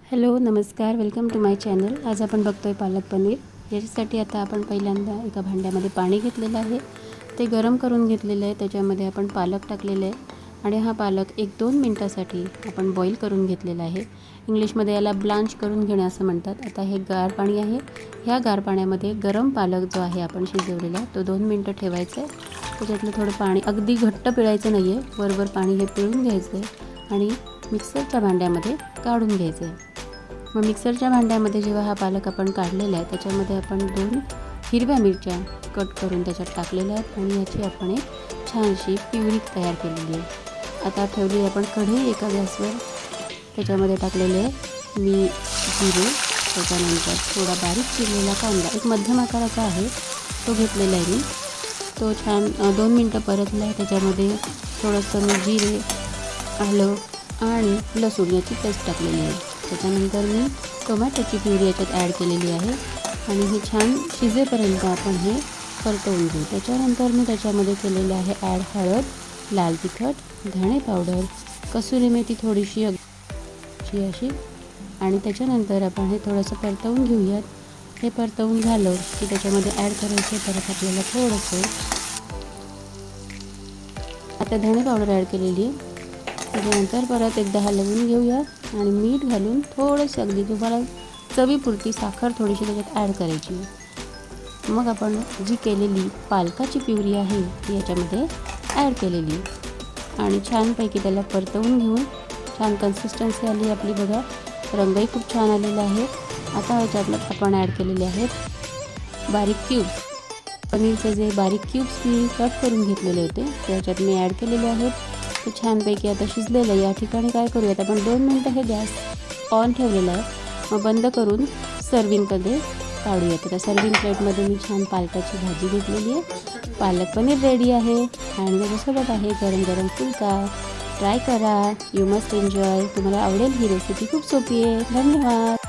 Hello नमस्कार, welcome to my channel. आज आपण बघतोय पालक पनीर। याच्यासाठी आता आपण पहिल्यांदा एका भांड्यामध्ये पाणी घेतलेलं आहे, ते गरम करून घेतलेलं आहे। त्याच्यामध्ये आपण पालक टाकलेले आहे आणि हा पालक 1-2 मिनिटासाठी आपण बॉईल करून घेतलेला आहे। इंग्लिशमध्ये याला ब्लांच करून घेणे असं म्हणतात। आता हे गार पाणी आहे, ह्या गार पाण्यामध्ये गरम पालक जो आहे आपण शिजवलेला तो 2 मिनिटं ठेवायचा आहे। त्याच्यातलं थोडं पाणी अगदी घट्ट पिळायचं नाही आहे, वरवर पाणी हे पिळून घ्यायचं आहे आणि मिक्सरच्या भांड्यामध्ये काढून घ्यायचं आहे। मग मिक्सरच्या भांड्यामध्ये जेव्हा हा पालक आपण काढलेला आहे त्याच्यामध्ये आपण 2 हिरव्या मिरच्या कट करून त्याच्यात टाकलेल्या आहेत आणि याची आपण एक छानशी प्युरी तयार केलेली आहे। आता ठेवली आपण कढई एका गॅसवर, त्याच्यामध्ये टाकलेले आहे मी जिरे, त्याच्यानंतर थोडा बारीक चिरलेला कांदा एक मध्यम आकाराचा आहे तो घेतलेला आहे मी। तो छान 2 मिनिटं परतला आहे। त्याच्यामध्ये थोडंसं मी जिरे, आलं आणि लसूण याची पेस्ट टाकलेली आहे। त्याच्यानंतर मी टोमॅटोची प्युरी याच्यात ॲड केलेली आहे आणि हे छान शिजेपर्यंत आपण हे परतवून घेऊ। त्याच्यानंतर मी त्याच्यामध्ये केलेले आहे ॲड हळद, लाल तिखट, धणे पावडर, कसुरी मेथी थोडीशी अशी आणि त्याच्यानंतर आपण हे थोडंसं परतवून घेऊयात। हे परतवून झालं की त्याच्यामध्ये ॲड करायचं परत आपल्याला थोडंसं आता धणे पावडर ॲड केलेली आहे। त्याच्यानंतर परत एकदा हलवून घेऊया आणि मीठ घालून थोडंसं अगदी तुम्हाला चवीपुरती साखर थोडीशी त्याच्यात ॲड करायची। मग आपण जी केलेली पालकाची प्युरी आहे ती याच्यामध्ये ॲड केलेली आणि छानपैकी त्याला परतवून घेऊन छान कन्सिस्टन्सी आली आपली बघा, रंगही खूप छान आलेला आहे। आता याच्यातलं आपण ॲड केलेले आहेत बारीक क्यूब्स, पनीरचे जे बारीक क्यूब्स मी कट करून घेतलेले होते त्याच्यात मी ॲड केलेले आहेत। ते छानपैकी आता शिजलेलं आहे। या ठिकाणी काय करूयात आपण 2 मिनिटं हे गॅस ऑन ठेवलेला आहे, मग बंद करून सर्विंगमध्ये काढूयात। आता सर्विंग प्लेटमध्ये मी छान पालकाची भाजी घेतलेली आहे, पालक पनीर रेडी आहे आणि त्याच्यासोबत आहे गरम गरम फुलका। ट्राय करा, यू मस्ट एन्जॉय। तुम्हाला आवडेल ही रेसिपी, खूप सोपी आहे। धन्यवाद।